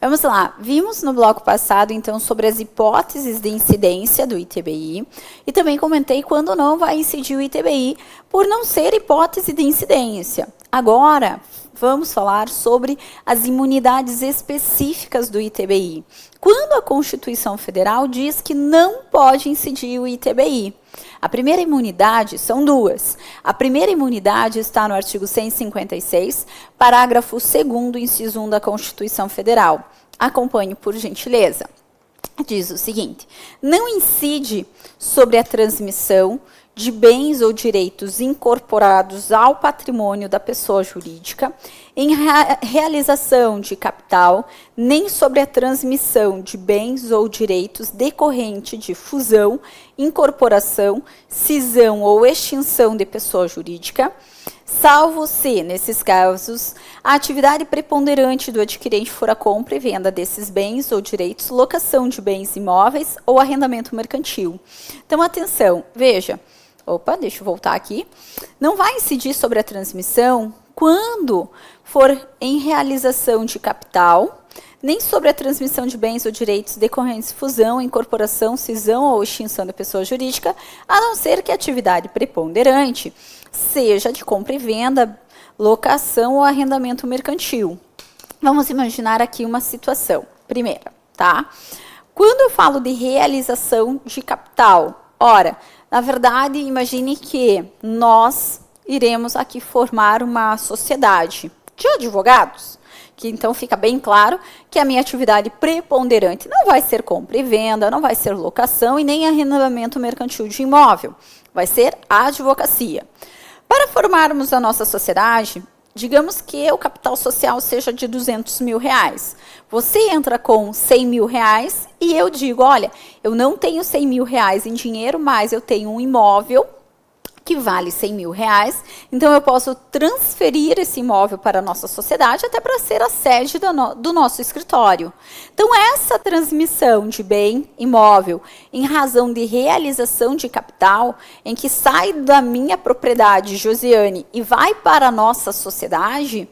Vamos lá, vimos no bloco passado, então, sobre as hipóteses de incidência do ITBI e também comentei quando não vai incidir o ITBI por não ser hipótese de incidência. Agora, vamos falar sobre as imunidades específicas do ITBI. Quando a Constituição Federal diz que não pode incidir o ITBI. A primeira imunidade são duas. A primeira imunidade está no artigo 156, parágrafo 2º, inciso 1 da Constituição Federal. Acompanhe, por gentileza. Diz o seguinte: não incide sobre a transmissão de bens ou direitos incorporados ao patrimônio da pessoa jurídica em realização de capital, nem sobre a transmissão de bens ou direitos decorrente de fusão, incorporação, cisão ou extinção de pessoa jurídica, salvo se, nesses casos, a atividade preponderante do adquirente for a compra e venda desses bens ou direitos, locação de bens imóveis ou arrendamento mercantil. Então, atenção, veja. Opa, deixa eu voltar aqui. Não vai incidir sobre a transmissão quando for em realização de capital, nem sobre a transmissão de bens ou direitos decorrentes de fusão, incorporação, cisão ou extinção da pessoa jurídica, a não ser que a atividade preponderante seja de compra e venda, locação ou arrendamento mercantil. Vamos imaginar aqui uma situação. Primeira, tá? Quando eu falo de realização de capital, ora, na verdade, imagine que nós iremos aqui formar uma sociedade de advogados, que então fica bem claro que a minha atividade preponderante não vai ser compra e venda, não vai ser locação e nem arrendamento mercantil de imóvel, vai ser a advocacia. Para formarmos a nossa sociedade, digamos que o capital social seja de R$200 mil. Você entra com R$100 mil e eu digo, olha, eu não tenho R$100 mil em dinheiro, mas eu tenho um imóvel que vale R$100 mil, então eu posso transferir esse imóvel para a nossa sociedade até para ser a sede do nosso escritório. Então, essa transmissão de bem imóvel em razão de realização de capital, em que sai da minha propriedade, Josiane, e vai para a nossa sociedade,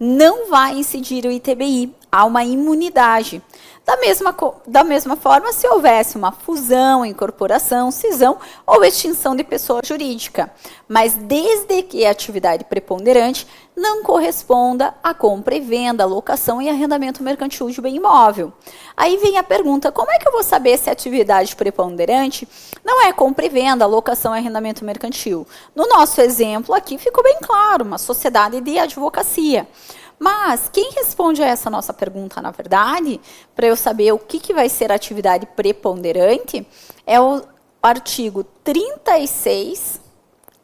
não vai incidir o ITBI, há uma imunidade. Da mesma forma, se houvesse uma fusão, incorporação, cisão ou extinção de pessoa jurídica, mas desde que a atividade preponderante não corresponda à compra e venda, locação e arrendamento mercantil de bem imóvel. Aí vem a pergunta, como é que eu vou saber se a atividade preponderante não é compra e venda, locação e arrendamento mercantil? No nosso exemplo aqui ficou bem claro, uma sociedade de advocacia. Mas quem responde a essa nossa pergunta, na verdade, para eu saber o que vai ser a atividade preponderante, é o artigo 36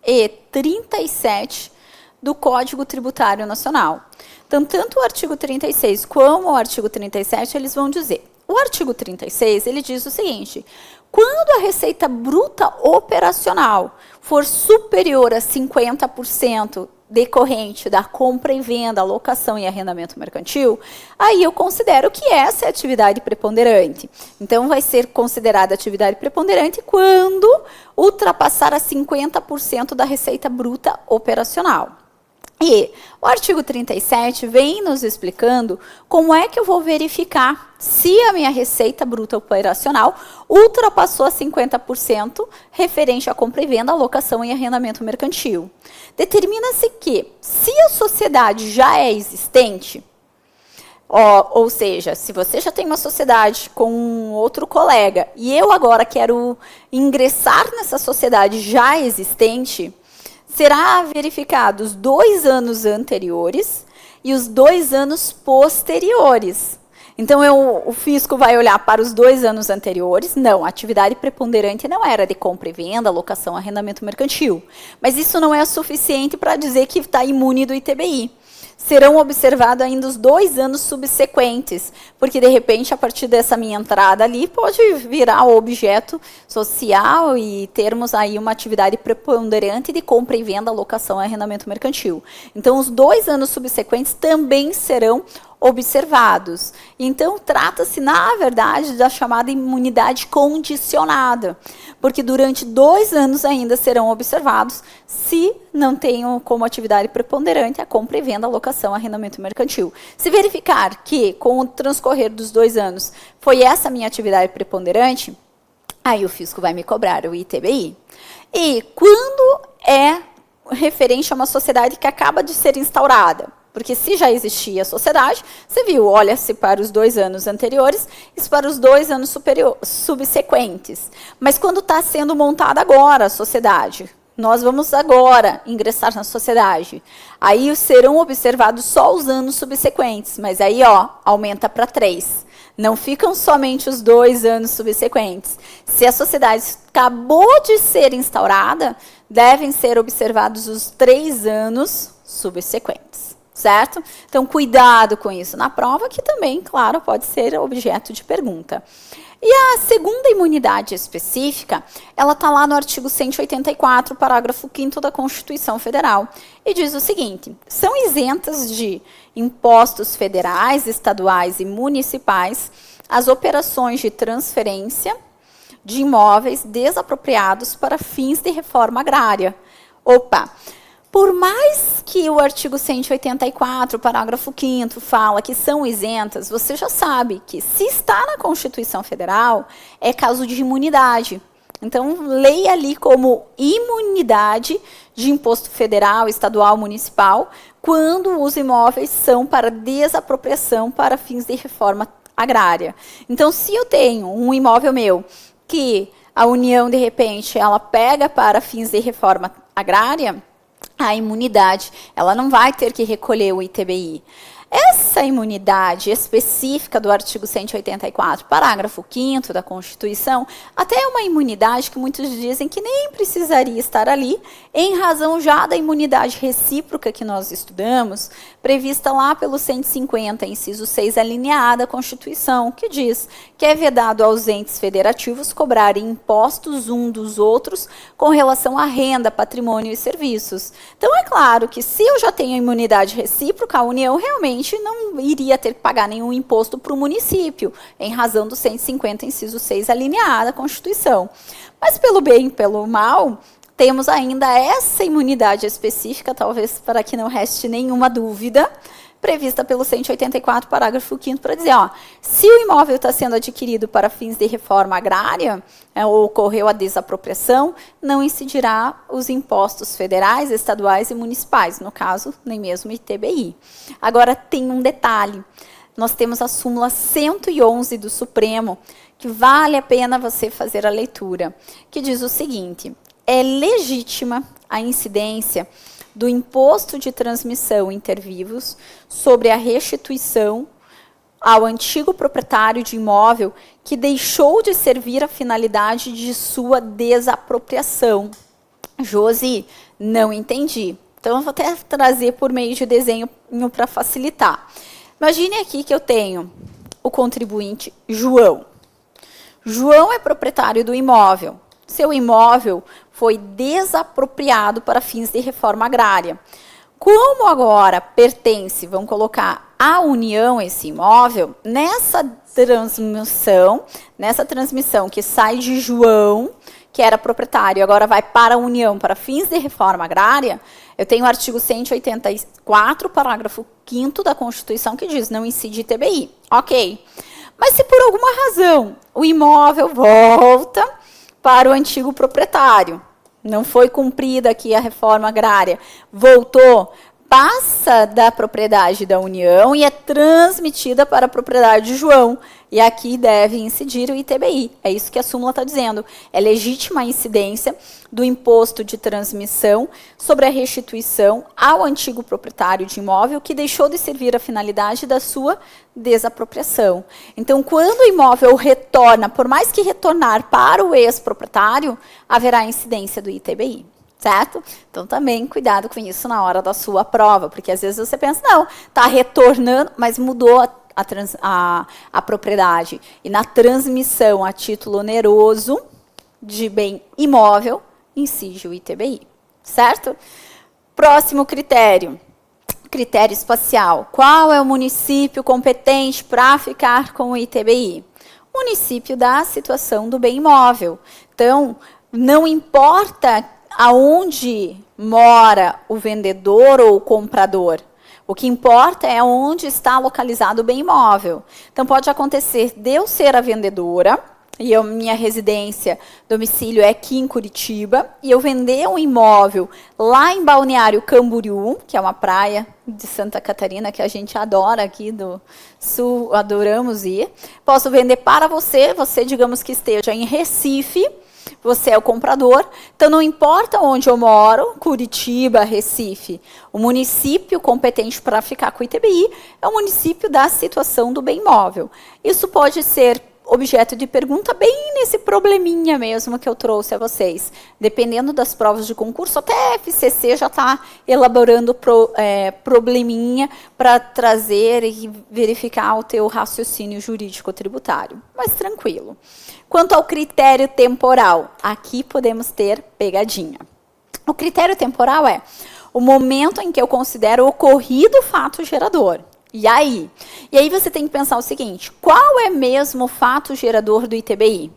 e 37 do Código Tributário Nacional. Então, tanto o artigo 36 como o artigo 37, eles vão dizer. O artigo 36, ele diz o seguinte: quando a receita bruta operacional for superior a 50% decorrente da compra e venda, locação e arrendamento mercantil, aí eu considero que essa é a atividade preponderante. Então, vai ser considerada atividade preponderante quando ultrapassar a 50% da receita bruta operacional. E o artigo 37 vem nos explicando como é que eu vou verificar se a minha receita bruta operacional ultrapassou a 50% referente à compra e venda, alocação e arrendamento mercantil. Determina-se que, se a sociedade já é existente, ou seja, se você já tem uma sociedade com um outro colega e eu agora quero ingressar nessa sociedade já existente, será verificados os 2 anos anteriores e os 2 anos posteriores. Então, o fisco vai olhar para os 2 anos anteriores. Não, a atividade preponderante não era de compra e venda, locação, arrendamento mercantil. Mas isso não é suficiente para dizer que está imune do ITBI. Serão observados ainda os 2 anos subsequentes, porque, de repente, a partir dessa minha entrada ali, pode virar objeto social e termos aí uma atividade preponderante de compra e venda, locação e arrendamento mercantil. Então, os 2 anos subsequentes também serão observados. Então, trata-se, na verdade, da chamada imunidade condicionada, porque durante 2 anos ainda serão observados se não tenham como atividade preponderante a compra e venda, alocação, arrendamento mercantil. Se verificar que, com o transcorrer dos 2 anos, foi essa minha atividade preponderante, aí o fisco vai me cobrar o ITBI. E quando é referente a uma sociedade que acaba de ser instaurada? Porque se já existia a sociedade, você viu, olha-se para os 2 anos anteriores e para os 2 anos subsequentes. Mas quando está sendo montada agora a sociedade, nós vamos agora ingressar na sociedade. Aí serão observados só os anos subsequentes, mas aí aumenta para 3. Não ficam somente os 2 anos subsequentes. Se a sociedade acabou de ser instaurada, devem ser observados os 3 anos subsequentes. Certo? Então, cuidado com isso na prova, que também, claro, pode ser objeto de pergunta. E a segunda imunidade específica, ela está lá no artigo 184, parágrafo 5º da Constituição Federal, e diz o seguinte: são isentas de impostos federais, estaduais e municipais as operações de transferência de imóveis desapropriados para fins de reforma agrária. Por mais que o artigo 184, parágrafo 5º, fala que são isentas, você já sabe que se está na Constituição Federal, é caso de imunidade. Então, leia ali como imunidade de imposto federal, estadual, municipal, quando os imóveis são para desapropriação para fins de reforma agrária. Então, se eu tenho um imóvel meu que a União, de repente, ela pega para fins de reforma agrária, a imunidade, ela não vai ter que recolher o ITBI. Essa imunidade específica do artigo 184, parágrafo 5º da Constituição, até é uma imunidade que muitos dizem que nem precisaria estar ali, em razão já da imunidade recíproca que nós estudamos, prevista lá pelo 150, inciso 6, alineada à Constituição, que diz que é vedado aos entes federativos cobrarem impostos um dos outros com relação à renda, patrimônio e serviços. Então, é claro que se eu já tenho a imunidade recíproca, a União realmente não iria ter que pagar nenhum imposto para o município, em razão do 150, inciso 6, alineada à Constituição. Mas, pelo bem e pelo mal, temos ainda essa imunidade específica, talvez para que não reste nenhuma dúvida, prevista pelo 184, parágrafo 5º, para dizer, se o imóvel está sendo adquirido para fins de reforma agrária, ou ocorreu a desapropriação, não incidirá os impostos federais, estaduais e municipais, no caso, nem mesmo ITBI. Agora, tem um detalhe, nós temos a súmula 111 do Supremo, que vale a pena você fazer a leitura, que diz o seguinte: é legítima a incidência do imposto de transmissão inter vivos sobre a restituição ao antigo proprietário de imóvel que deixou de servir a finalidade de sua desapropriação. Josi, não entendi. Então, eu vou até trazer por meio de desenho para facilitar. Imagine aqui que eu tenho o contribuinte João. João é proprietário do imóvel. Seu imóvel foi desapropriado para fins de reforma agrária. Como agora pertence, vamos colocar, à União esse imóvel, nessa transmissão que sai de João, que era proprietário, agora vai para a União para fins de reforma agrária, eu tenho o artigo 184, parágrafo 5º da Constituição, que diz, não incide ITBI. Ok. Mas se por alguma razão o imóvel volta para o antigo proprietário, não foi cumprida aqui a reforma agrária, voltou, passa da propriedade da União e é transmitida para a propriedade de João. E aqui deve incidir o ITBI. É isso que a súmula está dizendo. É legítima a incidência do imposto de transmissão sobre a restituição ao antigo proprietário de imóvel que deixou de servir a finalidade da sua desapropriação. Então, quando o imóvel retorna, por mais que retornar para o ex-proprietário, haverá incidência do ITBI. Certo? Então, também cuidado com isso na hora da sua prova, porque às vezes você pensa, não, está retornando, mas mudou a propriedade. E na transmissão a título oneroso de bem imóvel, incide o ITBI. Certo? Próximo critério. Critério espacial. Qual é o município competente para ficar com o ITBI? Município da situação do bem imóvel. Então, não importa aonde mora o vendedor ou o comprador. O que importa é onde está localizado o bem imóvel. Então, pode acontecer de eu ser a vendedora, e minha residência, domicílio é aqui em Curitiba, e eu vender um imóvel lá em Balneário Camboriú, que é uma praia de Santa Catarina, que a gente adora aqui do sul, adoramos ir. Posso vender para você, digamos que esteja em Recife, você é o comprador, então não importa onde eu moro, Curitiba, Recife, o município competente para ficar com o ITBI é o município da situação do bem imóvel. Isso pode ser objeto de pergunta bem nesse probleminha mesmo que eu trouxe a vocês. Dependendo das provas de concurso, até a FCC já está elaborando probleminha para trazer e verificar o teu raciocínio jurídico-tributário. Mas tranquilo. Quanto ao critério temporal, aqui podemos ter pegadinha. O critério temporal é o momento em que eu considero ocorrido o fato gerador. E aí? E aí você tem que pensar o seguinte, qual é mesmo o fato gerador do ITBI?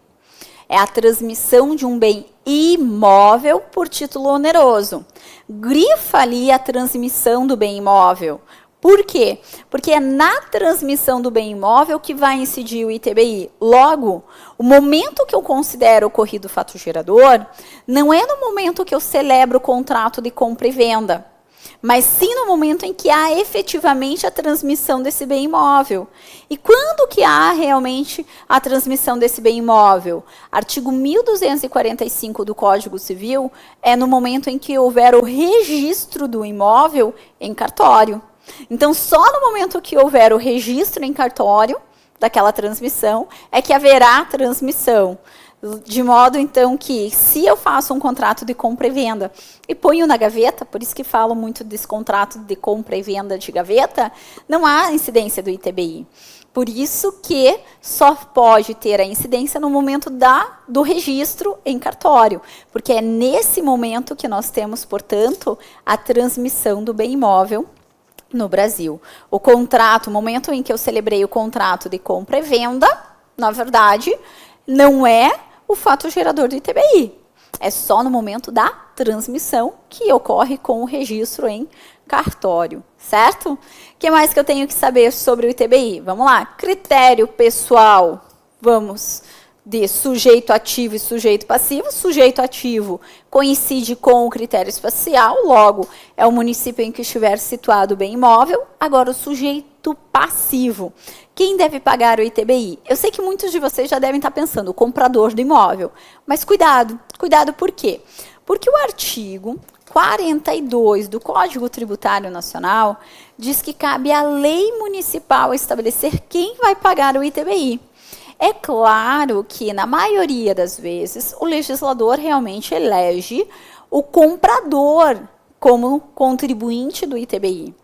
É a transmissão de um bem imóvel por título oneroso. Grifa ali a transmissão do bem imóvel. Por quê? Porque é na transmissão do bem imóvel que vai incidir o ITBI. Logo, o momento que eu considero ocorrido o fato gerador, não é no momento que eu celebro o contrato de compra e venda, mas sim no momento em que há efetivamente a transmissão desse bem imóvel. E quando que há realmente a transmissão desse bem imóvel? Artigo 1245 do Código Civil é no momento em que houver o registro do imóvel em cartório. Então, só no momento que houver o registro em cartório daquela transmissão é que haverá transmissão. De modo, então, que se eu faço um contrato de compra e venda e ponho na gaveta, por isso que falo muito desse contrato de compra e venda de gaveta, não há incidência do ITBI. Por isso que só pode ter a incidência no momento do registro em cartório, porque é nesse momento que nós temos, portanto, a transmissão do bem imóvel no Brasil. O contrato, o momento em que eu celebrei o contrato de compra e venda, na verdade, não é o fato gerador do ITBI. É só no momento da transmissão que ocorre com o registro em cartório, certo? O que mais que eu tenho que saber sobre o ITBI? Vamos lá. Critério pessoal. Vamos de sujeito ativo e sujeito passivo. Sujeito ativo coincide com o critério espacial, logo, é o município em que estiver situado o bem imóvel. Agora, o sujeito passivo. Quem deve pagar o ITBI? Eu sei que muitos de vocês já devem estar pensando, o comprador do imóvel. Mas cuidado, cuidado por quê? Porque o artigo 42 do Código Tributário Nacional diz que cabe à lei municipal estabelecer quem vai pagar o ITBI. É claro que, na maioria das vezes, o legislador realmente elege o comprador como contribuinte do ITBI.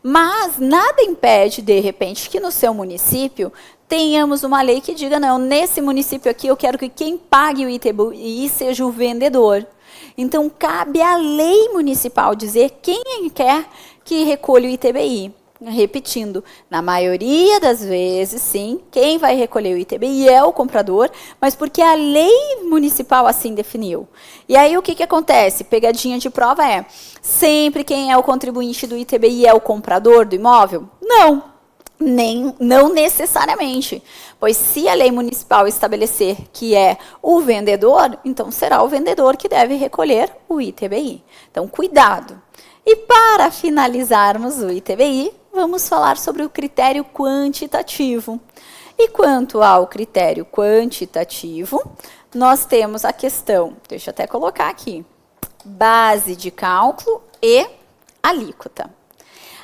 Mas nada impede, de repente, que no seu município tenhamos uma lei que diga, não, nesse município aqui eu quero que quem pague o ITBI seja o vendedor. Então, cabe à lei municipal dizer quem quer que recolha o ITBI. Repetindo, na maioria das vezes, sim, quem vai recolher o ITBI é o comprador, mas porque a lei municipal assim definiu. E aí o que acontece? Pegadinha de prova é, sempre quem é o contribuinte do ITBI é o comprador do imóvel? Não, não necessariamente. Pois se a lei municipal estabelecer que é o vendedor, então será o vendedor que deve recolher o ITBI. Então, cuidado. E para finalizarmos o ITBI, vamos falar sobre o critério quantitativo. E quanto ao critério quantitativo, nós temos a questão, deixa eu até colocar aqui, base de cálculo e alíquota.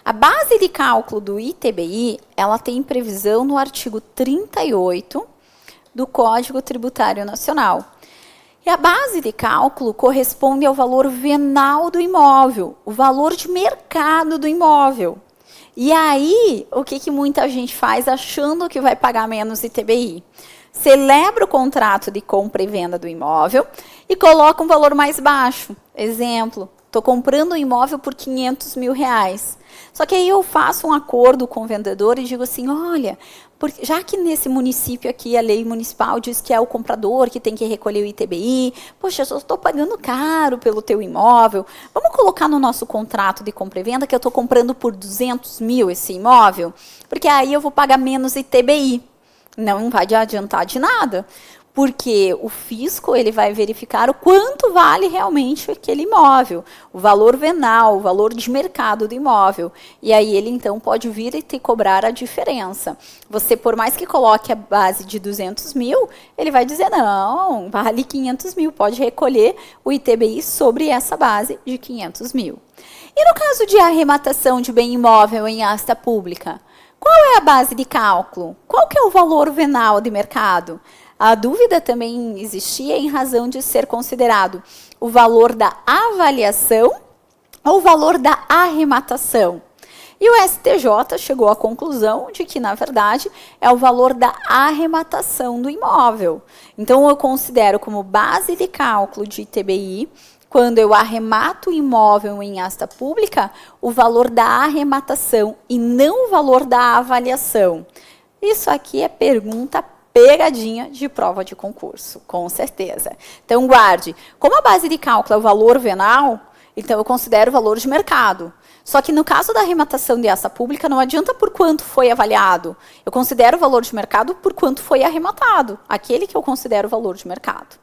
A base de cálculo do ITBI, ela tem previsão no artigo 38 do Código Tributário Nacional. E a base de cálculo corresponde ao valor venal do imóvel, o valor de mercado do imóvel. E aí, o que muita gente faz achando que vai pagar menos ITBI? Celebra o contrato de compra e venda do imóvel e coloca um valor mais baixo. Exemplo, estou comprando um imóvel por 500 mil reais. Só que aí eu faço um acordo com o vendedor e digo assim, olha, já que nesse município aqui a lei municipal diz que é o comprador que tem que recolher o ITBI, poxa, eu estou pagando caro pelo teu imóvel, vamos colocar no nosso contrato de compra e venda que eu estou comprando por 200 mil esse imóvel, porque aí eu vou pagar menos ITBI. Não vai adiantar de nada, porque o fisco ele vai verificar o quanto vale realmente aquele imóvel, o valor venal, o valor de mercado do imóvel. E aí ele então pode vir e te cobrar a diferença. Você, por mais que coloque a base de 200 mil, ele vai dizer, não, vale 500 mil, pode recolher o ITBI sobre essa base de 500 mil. E no caso de arrematação de bem imóvel em asta pública, qual é a base de cálculo? Qual que é o valor venal de mercado? A dúvida também existia em razão de ser considerado o valor da avaliação ou o valor da arrematação. E o STJ chegou à conclusão de que, na verdade, é o valor da arrematação do imóvel. Então, eu considero como base de cálculo de ITBI, quando eu arremato o imóvel em asta pública, o valor da arrematação e não o valor da avaliação. Isso aqui é pergunta pegadinha de prova de concurso, com certeza. Então, guarde. Como a base de cálculo é o valor venal, então eu considero o valor de mercado. Só que no caso da arrematação de asta pública, não adianta por quanto foi avaliado. Eu considero o valor de mercado por quanto foi arrematado. Aquele que eu considero o valor de mercado.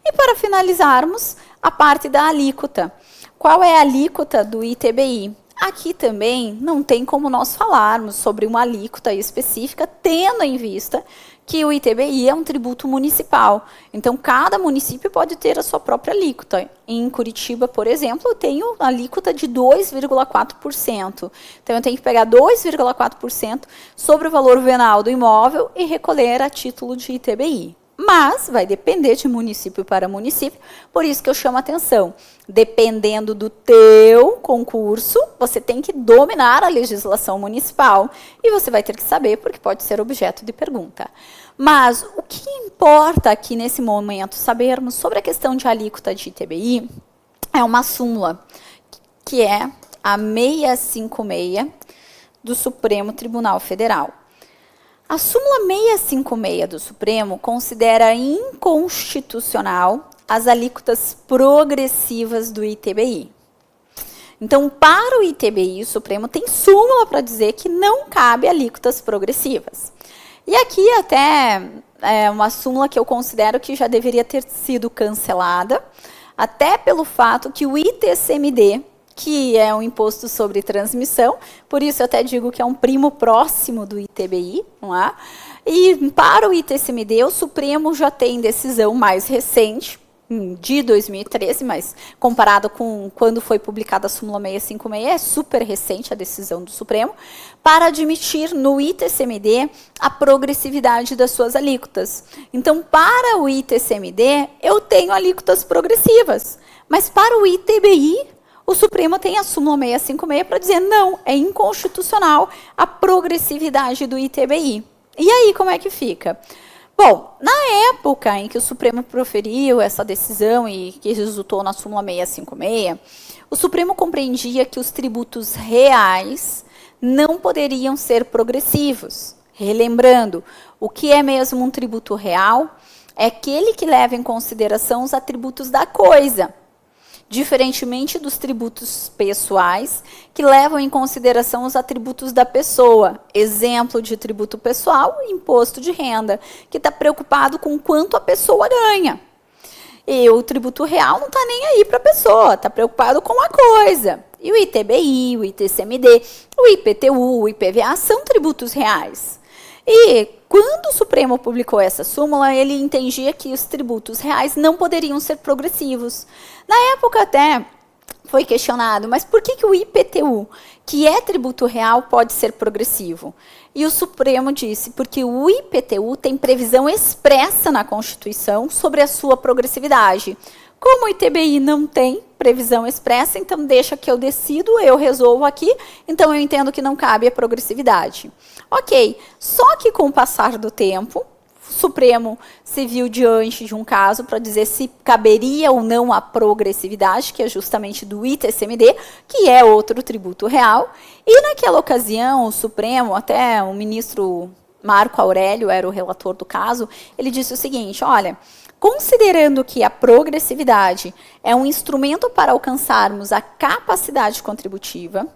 E para finalizarmos, a parte da alíquota. Qual é a alíquota do ITBI? Aqui também não tem como nós falarmos sobre uma alíquota específica, tendo em vista que o ITBI é um tributo municipal. Então, cada município pode ter a sua própria alíquota. Em Curitiba, por exemplo, eu tenho a alíquota de 2,4%. Então, eu tenho que pegar 2,4% sobre o valor venal do imóvel e recolher a título de ITBI. Mas vai depender de município para município, por isso que eu chamo a atenção. Dependendo do teu concurso, você tem que dominar a legislação municipal e você vai ter que saber, porque pode ser objeto de pergunta. Mas o que importa aqui nesse momento sabermos sobre a questão de alíquota de ITBI é uma súmula, que é a 656 do Supremo Tribunal Federal. A súmula 656 do Supremo considera inconstitucional as alíquotas progressivas do ITBI. Então, para o ITBI, o Supremo tem súmula para dizer que não cabe alíquotas progressivas. E aqui até é uma súmula que eu considero que já deveria ter sido cancelada, até pelo fato que o ITCMD, que é um imposto sobre transmissão, por isso eu até digo que é um primo próximo do ITBI, não é? E para o ITCMD, o Supremo já tem decisão mais recente, de 2013, mas comparado com quando foi publicada a súmula 656, é super recente a decisão do Supremo, para admitir no ITCMD a progressividade das suas alíquotas. Então, para o ITCMD, eu tenho alíquotas progressivas, mas para o ITBI, o Supremo tem a súmula 656 para dizer não, é inconstitucional a progressividade do ITBI. E aí, como é que fica? Bom, na época em que o Supremo proferiu essa decisão e que resultou na súmula 656, o Supremo compreendia que os tributos reais não poderiam ser progressivos. Relembrando, o que é mesmo um tributo real? É aquele que leva em consideração os atributos da coisa, diferentemente dos tributos pessoais, que levam em consideração os atributos da pessoa. Exemplo de tributo pessoal, imposto de renda, que está preocupado com quanto a pessoa ganha. E o tributo real não está nem aí para a pessoa, está preocupado com a coisa. E o ITBI, o ITCMD, o IPTU, o IPVA são tributos reais. E quando o Supremo publicou essa súmula, ele entendia que os tributos reais não poderiam ser progressivos. Na época até foi questionado, mas por que o IPTU, que é tributo real, pode ser progressivo? E o Supremo disse, porque o IPTU tem previsão expressa na Constituição sobre a sua progressividade. Como o ITBI não tem previsão expressa, então deixa que eu decido, eu resolvo aqui, então eu entendo que não cabe a progressividade. Ok, só que com o passar do tempo, o Supremo se viu diante de um caso para dizer se caberia ou não a progressividade, que é justamente do ITCMD, que é outro tributo real. E naquela ocasião, o Supremo, até o ministro Marco Aurélio era o relator do caso, ele disse o seguinte, olha, considerando que a progressividade é um instrumento para alcançarmos a capacidade contributiva,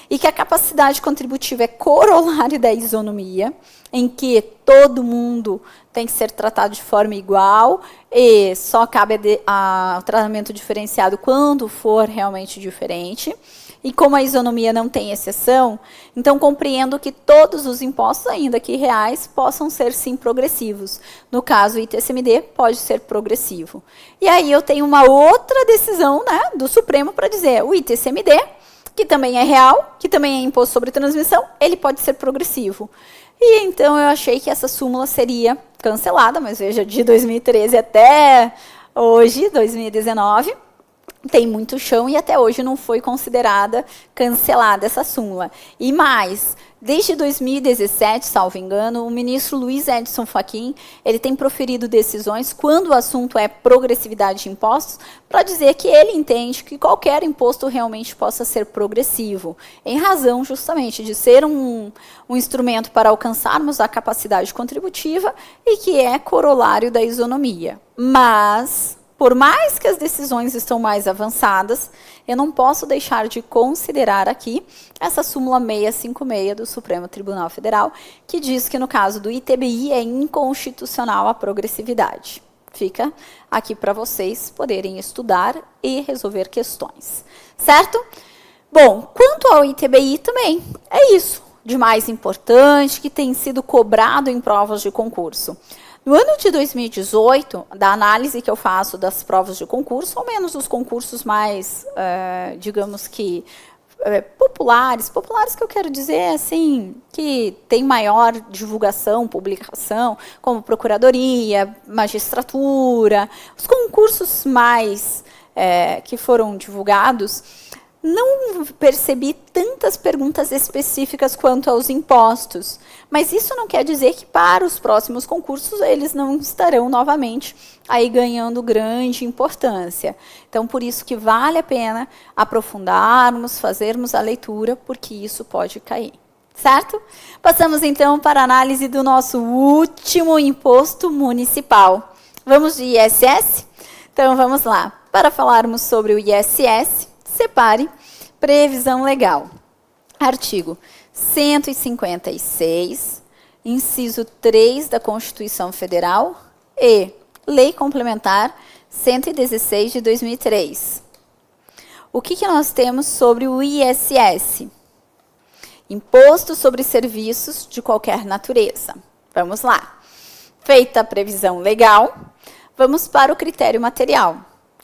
e que a capacidade contributiva é corolário da isonomia, em que todo mundo tem que ser tratado de forma igual e só cabe o tratamento diferenciado quando for realmente diferente. E como a isonomia não tem exceção, então compreendo que todos os impostos, ainda que reais, possam ser sim progressivos. No caso, o ITCMD pode ser progressivo. E aí eu tenho uma outra decisão, né, do Supremo para dizer o ITCMD, que também é real, que também é imposto sobre transmissão, ele pode ser progressivo. E então eu achei que essa súmula seria cancelada, mas veja, de 2013 até hoje, 2019, tem muito chão e até hoje não foi considerada cancelada essa súmula. E mais, desde 2017, salvo engano, o ministro Luiz Edson Fachin, ele tem proferido decisões quando o assunto é progressividade de impostos, para dizer que ele entende que qualquer imposto realmente possa ser progressivo, em razão justamente de ser um instrumento para alcançarmos a capacidade contributiva e que é corolário da isonomia. Mas por mais que as decisões estão mais avançadas, eu não posso deixar de considerar aqui essa súmula 656 do Supremo Tribunal Federal, que diz que no caso do ITBI é inconstitucional a progressividade. Fica aqui para vocês poderem estudar e resolver questões, certo? Bom, quanto ao ITBI também, é isso de mais importante que tem sido cobrado em provas de concurso. No ano de 2018, da análise que eu faço das provas de concurso, ou menos os concursos mais, digamos que, populares que eu quero dizer, assim, que tem maior divulgação, publicação, como procuradoria, magistratura, os concursos mais que foram divulgados, não percebi tantas perguntas específicas quanto aos impostos, mas isso não quer dizer que para os próximos concursos eles não estarão novamente aí ganhando grande importância. Então, por isso que vale a pena aprofundarmos, fazermos a leitura, porque isso pode cair. Certo? Passamos então para a análise do nosso último imposto municipal. Vamos de ISS? Então, vamos lá. Para falarmos sobre o ISS, separe previsão legal. Artigo 156, inciso 3 da Constituição Federal e Lei Complementar 116 de 2003. O que nós temos sobre o ISS? Imposto sobre serviços de qualquer natureza. Vamos lá. Feita a previsão legal, vamos para o critério material.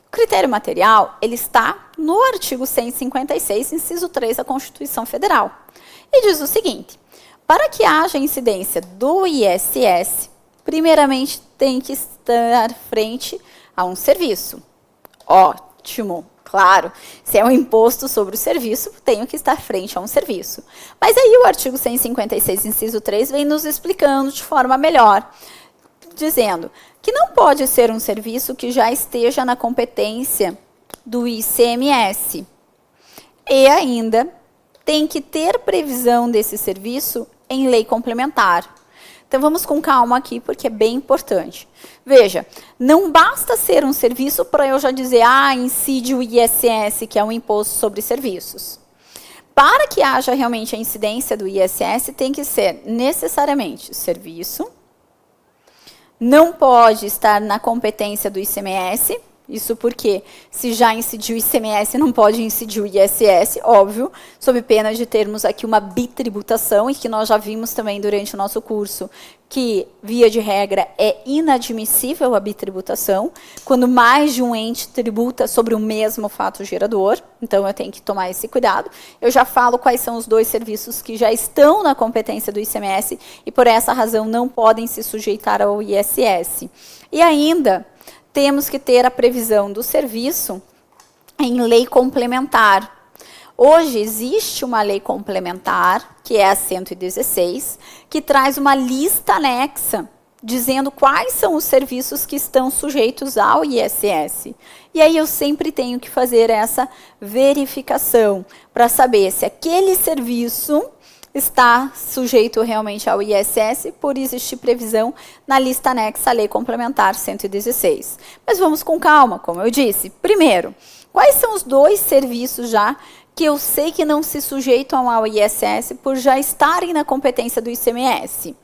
O critério material, ele está no artigo 156, inciso 3 da Constituição Federal. E diz o seguinte, para que haja incidência do ISS, primeiramente tem que estar frente a um serviço. Ótimo, claro, se é um imposto sobre o serviço, tenho que estar frente a um serviço. Mas aí o artigo 156, inciso 3, vem nos explicando de forma melhor, dizendo que não pode ser um serviço que já esteja na competência do ICMS. E ainda tem que ter previsão desse serviço em lei complementar. Então, vamos com calma aqui, porque é bem importante. Veja, não basta ser um serviço para eu já dizer, incide o ISS, que é um imposto sobre serviços. Para que haja realmente a incidência do ISS, tem que ser necessariamente serviço, não pode estar na competência do ICMS, isso porque se já incidiu o ICMS, não pode incidir o ISS, óbvio, sob pena de termos aqui uma bitributação, e que nós já vimos também durante o nosso curso, que, via de regra, é inadmissível a bitributação, quando mais de um ente tributa sobre o mesmo fato gerador, então eu tenho que tomar esse cuidado. Eu já falo quais são os dois serviços que já estão na competência do ICMS, e por essa razão não podem se sujeitar ao ISS. E ainda temos que ter a previsão do serviço em lei complementar. Hoje existe uma lei complementar, que é a 116, que traz uma lista anexa dizendo quais são os serviços que estão sujeitos ao ISS. E aí eu sempre tenho que fazer essa verificação para saber se aquele serviço está sujeito realmente ao ISS, por existir previsão na lista anexa à Lei Complementar 116. Mas vamos com calma, como eu disse. Primeiro, quais são os 2 serviços já que eu sei que não se sujeitam ao ISS por já estarem na competência do ICMS?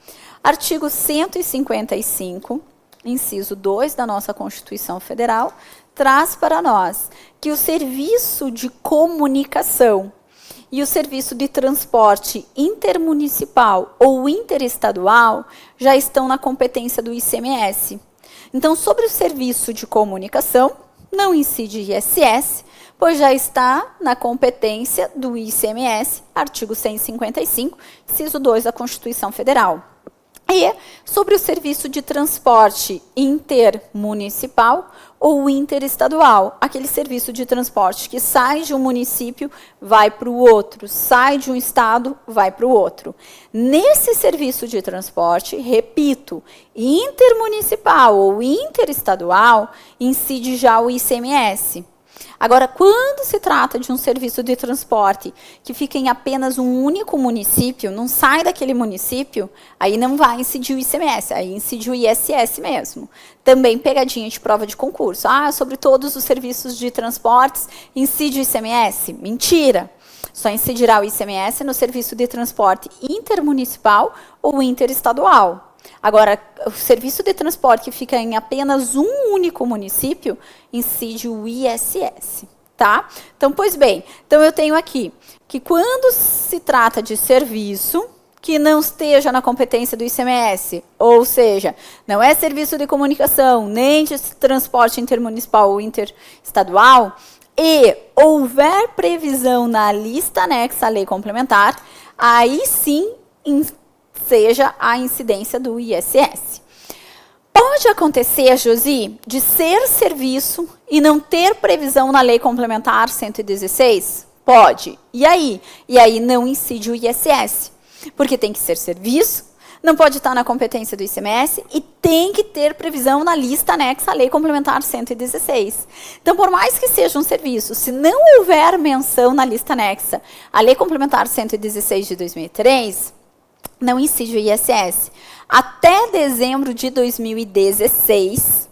Artigo 155, inciso 2 da nossa Constituição Federal, traz para nós que o serviço de comunicação e o serviço de transporte intermunicipal ou interestadual já estão na competência do ICMS. Então, sobre o serviço de comunicação, não incide ISS, pois já está na competência do ICMS, artigo 155, inciso 2 da Constituição Federal. E sobre o serviço de transporte intermunicipal ou interestadual, aquele serviço de transporte que sai de um município, vai para o outro, sai de um estado, vai para o outro. Nesse serviço de transporte, repito, intermunicipal ou interestadual, incide já o ICMS. Agora, quando se trata de um serviço de transporte que fica em apenas um único município, não sai daquele município, aí não vai incidir o ICMS, aí incide o ISS mesmo. Também pegadinha de prova de concurso. Sobre todos os serviços de transportes, incide o ICMS? Mentira! Só incidirá o ICMS no serviço de transporte intermunicipal ou interestadual. Agora, o serviço de transporte que fica em apenas um único município, incide o ISS, tá? Então, pois bem, eu tenho aqui que quando se trata de serviço que não esteja na competência do ICMS, ou seja, não é serviço de comunicação, nem de transporte intermunicipal ou interestadual, e houver previsão na lista anexa à lei complementar, aí sim seja a incidência do ISS. Pode acontecer, Josi, de ser serviço e não ter previsão na Lei Complementar 116? Pode. E aí? E aí não incide o ISS. Porque tem que ser serviço, não pode estar na competência do ICMS e tem que ter previsão na lista anexa à Lei Complementar 116. Então, por mais que seja um serviço, se não houver menção na lista anexa à Lei Complementar 116 de 2003, não incide o ISS. Até dezembro de 2016,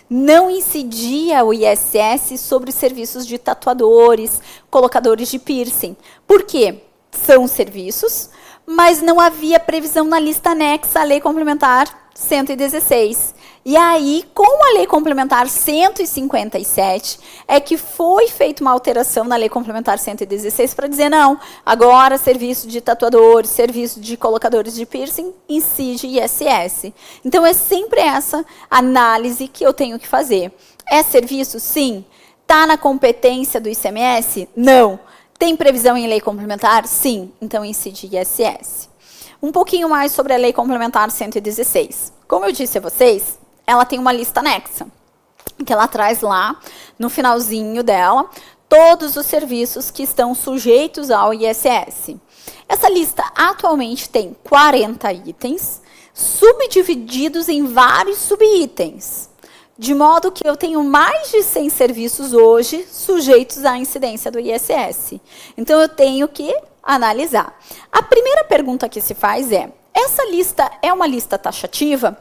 não incidia o ISS sobre os serviços de tatuadores, colocadores de piercing. Por quê? São serviços, mas não havia previsão na lista anexa à Lei Complementar 116. E aí, com a Lei Complementar 157, é que foi feita uma alteração na Lei Complementar 116 para dizer, não, agora serviço de tatuadores, serviço de colocadores de piercing, incide ISS. Então, é sempre essa análise que eu tenho que fazer. É serviço? Sim. Está na competência do ICMS? Não. Tem previsão em lei complementar? Sim. Então, incide ISS. Um pouquinho mais sobre a Lei Complementar 116. Como eu disse a vocês, ela tem uma lista anexa, que ela traz lá, no finalzinho dela, todos os serviços que estão sujeitos ao ISS. Essa lista atualmente tem 40 itens, subdivididos em vários subitens, de modo que eu tenho mais de 100 serviços hoje sujeitos à incidência do ISS. Então, eu tenho que analisar. A primeira pergunta que se faz é, essa lista é uma lista taxativa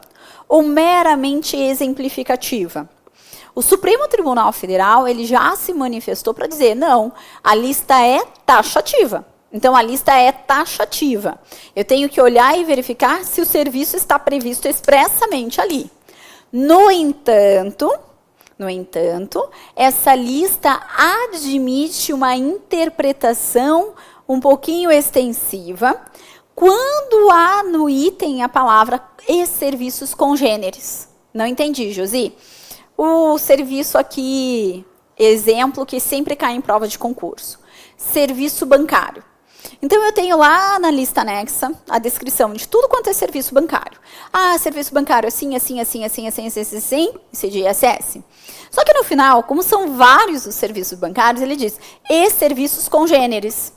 ou meramente exemplificativa? O Supremo Tribunal Federal, ele já se manifestou para dizer, não, a lista é taxativa. Então, a lista é taxativa. Eu tenho que olhar e verificar se o serviço está previsto expressamente ali. No entanto, essa lista admite uma interpretação um pouquinho extensiva, quando há no item a palavra e serviços congêneres. Não entendi, Josi? O serviço aqui, exemplo que sempre cai em prova de concurso. Serviço bancário. Então, eu tenho lá na lista anexa a descrição de tudo quanto é serviço bancário. Serviço bancário assim, incide ISS. Só que no final, como são vários os serviços bancários, ele diz, e serviços congêneres.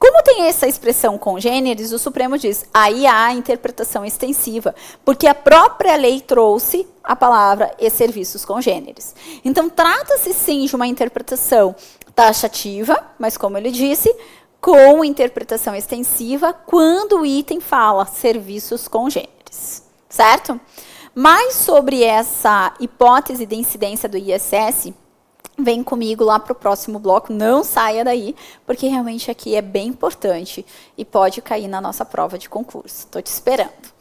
Como tem essa expressão congêneres, o Supremo diz, aí há interpretação extensiva, porque a própria lei trouxe a palavra e serviços congêneres. Então, trata-se sim de uma interpretação taxativa, mas como ele disse, com interpretação extensiva, quando o item fala serviços congêneres, certo? Mais sobre essa hipótese de incidência do ISS, vem comigo lá para o próximo bloco, não saia daí, porque realmente aqui é bem importante e pode cair na nossa prova de concurso. Estou te esperando.